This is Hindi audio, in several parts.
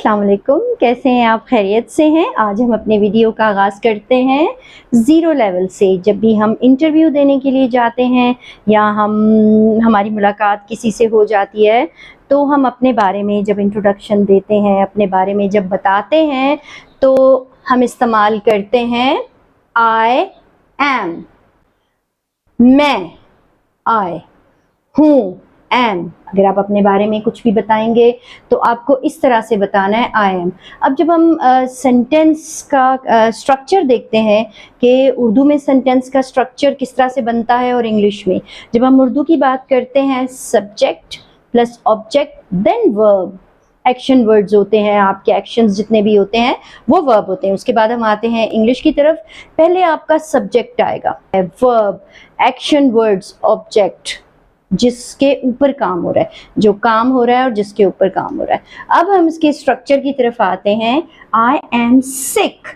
अस्सलाम वालेकुम, कैसे हैं आप? खैरियत से हैं? आज हम अपने वीडियो का आगाज़ करते हैं ज़ीरो लेवल से। जब भी हम इंटरव्यू देने के लिए जाते हैं या हमारी मुलाकात किसी से हो जाती है, तो हम अपने बारे में जब इंट्रोडक्शन देते हैं, अपने बारे में जब बताते हैं, तो हम इस्तेमाल करते हैं आई एम, मैं, आई, हूँ, एम। अगर आप अपने बारे में कुछ भी बताएंगे तो आपको इस तरह से बताना है आई एम। अब जब हम सेंटेंस का स्ट्रक्चर देखते हैं कि उर्दू में सेंटेंस का स्ट्रक्चर किस तरह से बनता है और इंग्लिश में, जब हम उर्दू की बात करते हैं subject plus object then verb, action words होते हैं, आपके एक्शंस जितने भी होते हैं वो वर्ब होते हैं। उसके बाद हम आते हैं इंग्लिश की तरफ, पहले आपका सब्जेक्ट आएगा, वर्ब, एक्शन वर्ड्स, ऑब्जेक्ट, जिसके ऊपर काम हो रहा है, जो काम हो रहा है और जिसके ऊपर काम हो रहा है। अब हम इसके स्ट्रक्चर की तरफ आते हैं। आई एम सिक,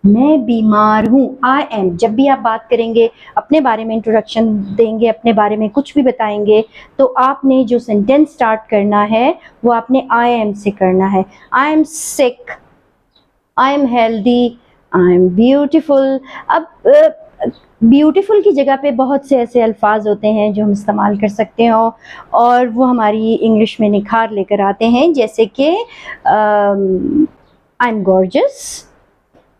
मैं बीमार हूँ। आई एम, जब भी आप बात करेंगे, अपने बारे में इंट्रोडक्शन देंगे, अपने बारे में कुछ भी बताएंगे, तो आपने जो सेंटेंस स्टार्ट करना है वो आपने आई एम से करना है। I am sick, I am healthy, I am beautiful. अब ब्यूटीफुल की जगह पे बहुत से ऐसे अल्फाज होते हैं जो हम इस्तेमाल कर सकते हो और वो हमारी इंग्लिश में निखार लेकर आते हैं, जैसे कि I am gorgeous,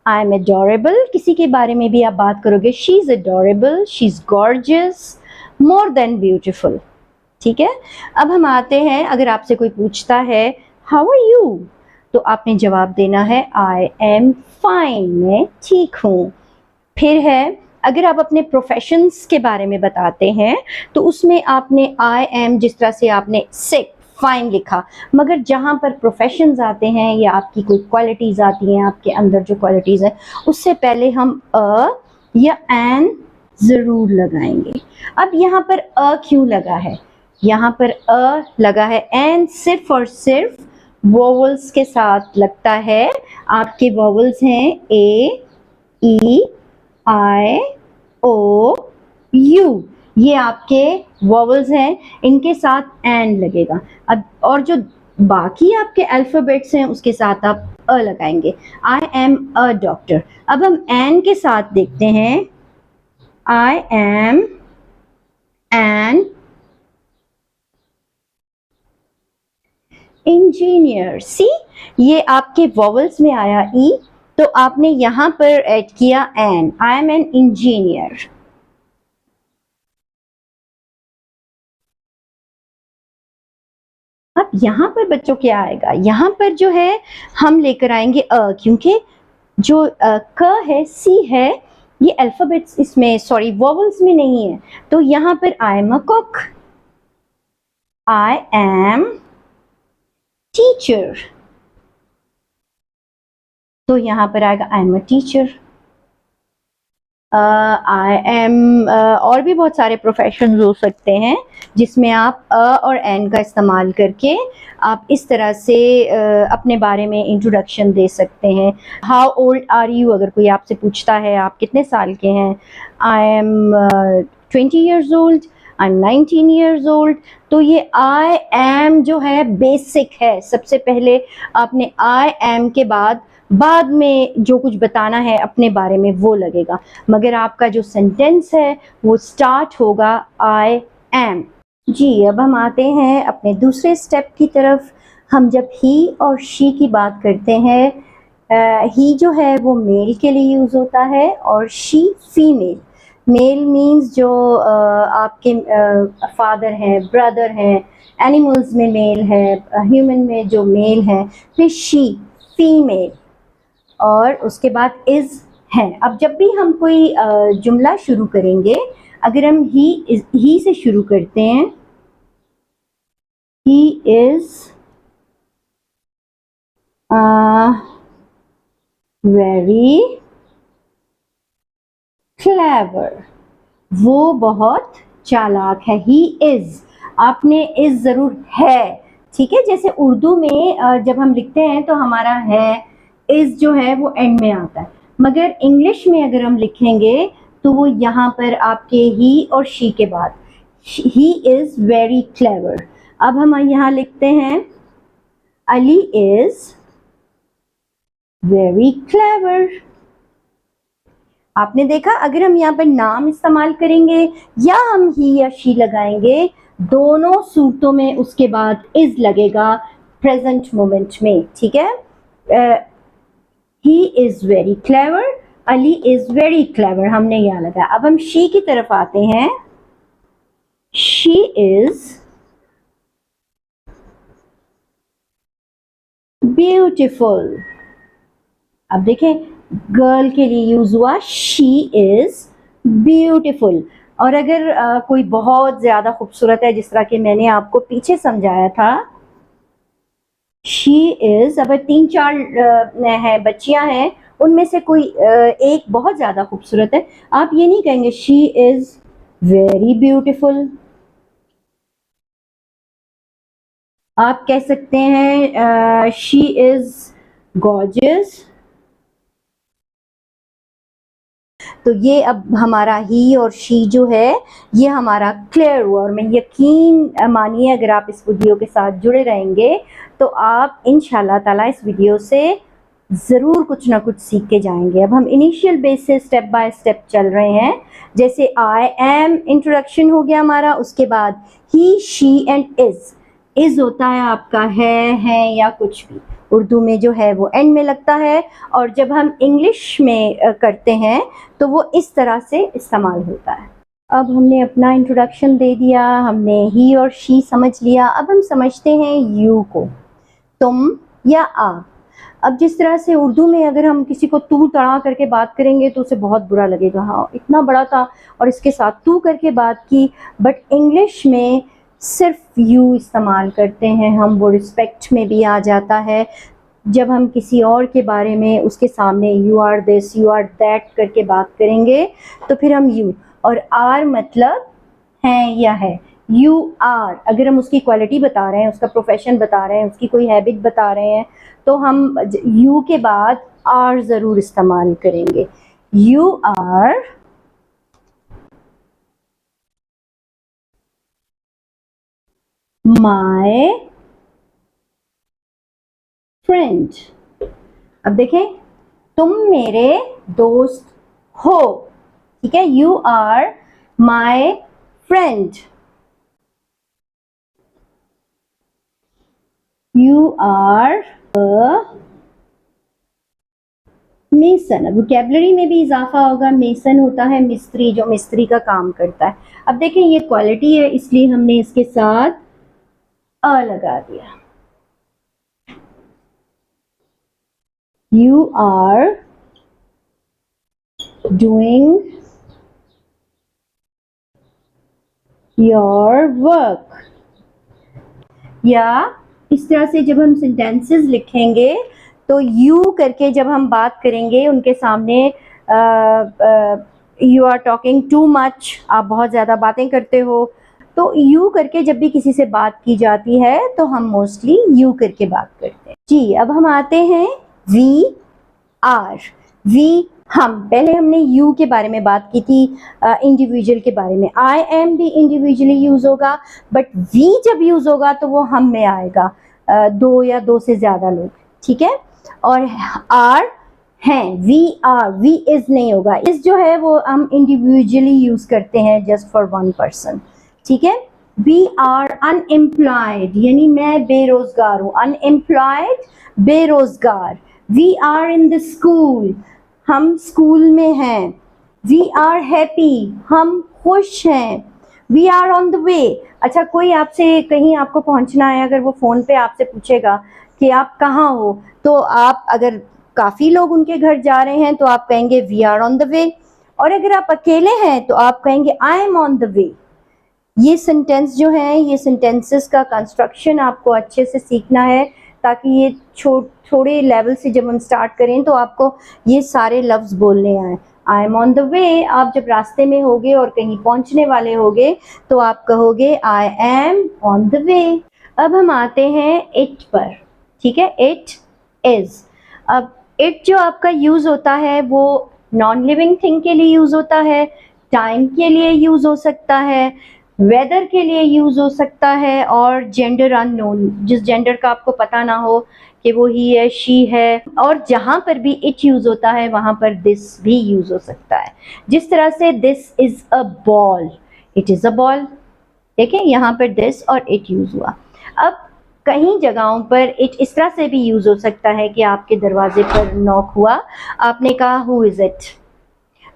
I am adorable. किसी के बारे में भी आप बात करोगे, she is adorable, she is gorgeous, more than beautiful. ठीक है। अब हम आते हैं, अगर आपसे कोई पूछता है हाउ आर यू, तो आपने जवाब देना है आई एम फाइन, मैं ठीक हूँ। फिर है, अगर आप अपने प्रोफेशंस के बारे में बताते हैं तो उसमें आपने आई एम, जिस तरह से आपने सिक, फाइन लिखा, मगर जहाँ पर प्रोफेशंस आते हैं या आपकी कोई क्वालिटीज़ आती हैं, आपके अंदर जो क्वालिटीज़ हैं, उससे पहले हम अ या एन ज़रूर लगाएंगे। अब यहाँ पर अ क्यों लगा है? यहाँ पर अ लगा है, एन सिर्फ और सिर्फ वोवल्स के साथ लगता है। आपके वोवल्स हैं ए, ई, आई, ओ, यू, ये आपके वॉवल्स हैं, इनके साथ एन लगेगा। अब और जो बाकी आपके अल्फ़ाबेट्स हैं उसके साथ आप अ लगाएंगे। I am a doctor. अब हम एन के साथ देखते हैं, आई एम एन इंजीनियर। सी, ये आपके वॉवल्स में आया ई, तो आपने यहां पर ऐड किया an, I am an engineer. अब यहाँ पर बच्चों क्या आएगा? यहाँ पर जो है हम लेकर आएंगे अ, क्योंकि जो क है, सी है, ये अल्फाबेट्स इसमें, सॉरी, वोवल्स में नहीं है, तो यहाँ पर I am a cook, I am teacher, तो यहाँ पर आएगा I am a teacher. I am, और भी बहुत सारे प्रोफेशन हो सकते हैं जिसमें आप अ और एन का इस्तेमाल करके आप इस तरह से अपने बारे में इंट्रोडक्शन दे सकते हैं। हाउ ओल्ड आर यू, अगर कोई आपसे पूछता है आप कितने साल के हैं, I am 20 years old, I am 19 years old. तो ये आई एम जो है बेसिक है, सबसे पहले आपने आई एम के बाद में जो कुछ बताना है अपने बारे में वो लगेगा, मगर आपका जो सेंटेंस है वो स्टार्ट होगा आई एम। जी, अब हम आते हैं अपने दूसरे स्टेप की तरफ। हम जब ही और शी की बात करते हैं, ही जो है वो मेल के लिए यूज़ होता है और शी फीमेल। मेल मीन्स जो आपके फादर हैं, ब्रदर हैं, एनिमल्स में मेल है, ह्यूमन में जो मेल है, फिर शी फीमेल, और उसके बाद इज़ है। अब जब भी हम कोई जुमला शुरू करेंगे, अगर हम ही से शुरू करते हैं, ही इज़ वेरी क्लेवर, वो बहुत चालाक है। ही इज़, आपने इज़ ज़रूर है, ठीक है। जैसे उर्दू में जब हम लिखते हैं तो हमारा है, इज़ जो है वो एंड में आता है, मगर इंग्लिश में अगर हम लिखेंगे तो वो यहाँ पर आपके ही और शी के बाद, ही इज़ वेरी क्लेवर। अब हम यहाँ लिखते हैं अली इज़ वेरी क्लेवर। आपने देखा, अगर हम यहाँ पर नाम इस्तेमाल करेंगे या हम ही या शी लगाएंगे, दोनों सूरतों में उसके बाद इज लगेगा प्रेजेंट मोमेंट में, ठीक है। He is very clever, Ali is very clever, हमने यहाँ लगाया। अब हम शी की तरफ आते हैं। She is beautiful. अब देखें, गर्ल के लिए यूज हुआ शी इज ब्यूटिफुल। और अगर कोई बहुत ज्यादा खूबसूरत है, जिस तरह के मैंने आपको पीछे समझाया था, शी इज, अब 3-4 है बच्चियां हैं, उनमें से कोई एक बहुत ज्यादा खूबसूरत है, आप ये नहीं कहेंगे शी इज वेरी ब्यूटिफुल। आप कह सकते हैं शी इज गॉर्जियस। तो ये अब हमारा ही और शी जो है ये हमारा क्लियर हुआ। और मैं यकीन मानिए, अगर आप इस वीडियो के साथ जुड़े रहेंगे तो आप इंशाल्लाह ताला इस वीडियो से ज़रूर कुछ ना कुछ सीख के जाएंगे। अब हम इनिशियल बेस से स्टेप बाय स्टेप चल रहे हैं। जैसे आई एम इंट्रोडक्शन हो गया हमारा, उसके बाद ही शी एंड इज होता है आपका है या कुछ भी, उर्दू में जो है वो एंड में लगता है, और जब हम इंग्लिश में करते हैं तो वो इस तरह से इस्तेमाल होता है। अब हमने अपना इंट्रोडक्शन दे दिया, हमने ही और शी समझ लिया। अब हम समझते हैं यू को, तुम या आप। अब जिस तरह से उर्दू में अगर हम किसी को तू तड़ा करके बात करेंगे तो उसे बहुत बुरा लगेगा, हाँ इतना बड़ा था और इसके साथ तू करके बात की। बट इंग्लिश में सिर्फ यू इस्तेमाल करते हैं हम, वो रिस्पेक्ट में भी आ जाता है। जब हम किसी और के बारे में उसके सामने you are this you are that करके बात करेंगे तो फिर हम यू, और आर मतलब हैं या है। यू आर, अगर हम उसकी क्वालिटी बता रहे हैं, उसका प्रोफेशन बता रहे हैं, उसकी कोई हैबिट बता रहे हैं, तो हम यू के बाद आर ज़रूर इस्तेमाल करेंगे। You are my friend. अब देखें, तुम मेरे दोस्त हो, ठीक है। You are my friend, you are a mason. अब वोकैबुलरी में भी इजाफा होगा। मेसन होता है मिस्त्री, जो मिस्त्री का काम करता है। अब देखें, ये क्वालिटी है इसलिए हमने इसके साथ अ लगा दिया। You are doing your work। या इस तरह से जब हम सेंटेंसेस लिखेंगे तो यू करके जब हम बात करेंगे उनके सामने, you are talking too much, आप बहुत ज़्यादा बातें करते हो, तो यू करके जब भी किसी से बात की जाती है तो हम मोस्टली यू करके बात करते हैं। जी, अब हम आते हैं वी आर। वी हम, पहले हमने यू के बारे में बात की थी, इंडिविजुअल के बारे में। आई एम भी इंडिविजुअली यूज होगा, बट वी जब यूज होगा तो वो हम में आएगा, दो या दो से ज्यादा लोग, ठीक है। और आर हैं, वी आर, वी इज नहीं होगा। इज जो है वो हम इंडिविजुअली यूज करते हैं जस्ट फॉर वन पर्सन, ठीक है। वी आर अनएम्प्लॉयड, यानी मैं बेरोजगार हूँ। अनएम्प्लॉयड, बेरोजगार। We are in the school, हम स्कूल में हैं। वी आर हैप्पी, हम खुश हैं। We are on the way. अच्छा, कोई आपसे कहीं आपको पहुंचना है, अगर वो फ़ोन पे आपसे पूछेगा कि आप कहाँ हो, तो आप अगर काफ़ी लोग उनके घर जा रहे हैं तो आप कहेंगे we are on the way, और अगर आप अकेले हैं तो आप कहेंगे I am on the way. ये सेंटेंस जो है, ये सेंटेंसेस का कंस्ट्रक्शन आपको अच्छे से सीखना है, ताकि ये थोड़े लेवल से जब हम स्टार्ट करें तो आपको ये सारे लफ्ज़ बोलने आए। आई एम ऑन द वे, आप जब रास्ते में होगे और कहीं पहुंचने वाले होगे तो आप कहोगे आई एम ऑन द वे। अब हम आते हैं इट पर, ठीक है। It is. अब इट जो आपका यूज़ होता है वो नॉन लिविंग थिंग के लिए यूज़ होता है, टाइम के लिए यूज़ हो सकता है, वेदर के लिए यूज हो सकता है, और जेंडर अननोन, जिस जेंडर का आपको पता ना हो कि वो ही है, शी है, और जहां पर भी इट यूज होता है वहां पर दिस भी यूज हो सकता है। जिस तरह से this is a ball, it is a ball, देखें यहाँ पर दिस और इट यूज हुआ। अब कहीं जगहों पर इट इस तरह से भी यूज हो सकता है कि आपके दरवाजे पर नॉक हुआ, आपने कहा हु इज इट,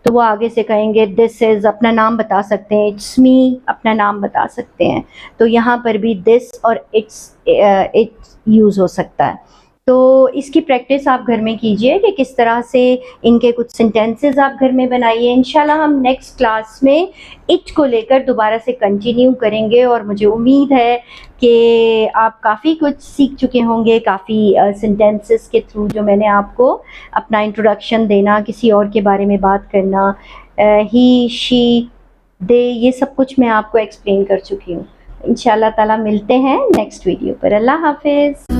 तो वो आगे से कहेंगे दिस इज, अपना नाम बता सकते हैं, इट्स मी, अपना नाम बता सकते हैं। तो यहाँ पर भी दिस और इट्स यूज हो सकता है। तो इसकी प्रैक्टिस आप घर में कीजिए कि किस तरह से इनके कुछ सेंटेंसेस आप घर में बनाइए। इंशाल्लाह हम नेक्स्ट क्लास में इट को लेकर दोबारा से कंटिन्यू करेंगे, और मुझे उम्मीद है कि आप काफ़ी कुछ सीख चुके होंगे, काफ़ी सेंटेंसेस के थ्रू जो मैंने आपको अपना इंट्रोडक्शन देना, किसी और के बारे में बात करना, ही, शी, दे, ये सब कुछ मैं आपको एक्सप्लेन कर चुकी हूँ। इंशाल्लाह ताला मिलते हैं नेक्स्ट वीडियो पर। अल्लाह हाफिज़।